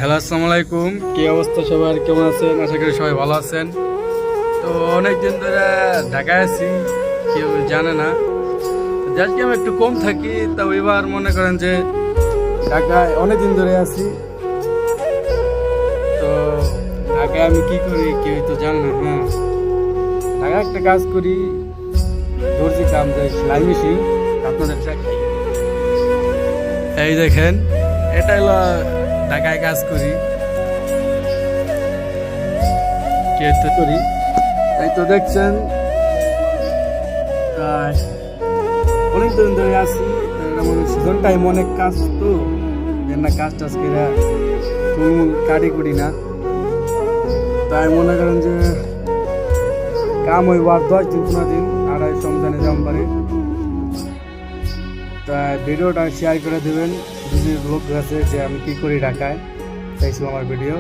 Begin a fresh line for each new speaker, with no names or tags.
Hello, আসসালামু আলাইকুম। কি অবস্থা সবার, কেমন আছেন? আশা করি সবাই ভালো আছেন। তো অনেকদিন ধরে ঢাকায় আছি, কেউ জানে না। আজকে আমি একটু কম থাকি, তাও এবার মনে করেন যে ঢাকায় অনেকদিন ধরে আছি। তো ঢাকায় আমি কি করি কেউ তো জানে না। হ্যাঁ, ঢাকায় একটা কাজ করি, দর্জি কাম দেয়, সেলাই মেশিন। আপনাদের চাকরি এই দেখেন, এটা হলো ঢাকায় কাজ করি, করি। এই তো দেখছেন অনেক দিন ধরে আছি। সিজন টাইম অনেক কাজ, তো না কাজ টাজ করে ফুলমুল কাটি করি না। তাই মনে করেন যে কাম হইবার 10 দিন 15 দিন আড়াই সমাধানে যাম পারে। তাই ভিডিওটা শেয়ার করে দেবেন যদি লোক আছে যে আমি কি করি ঢাকায়, চাইছিল আমার ভিডিও।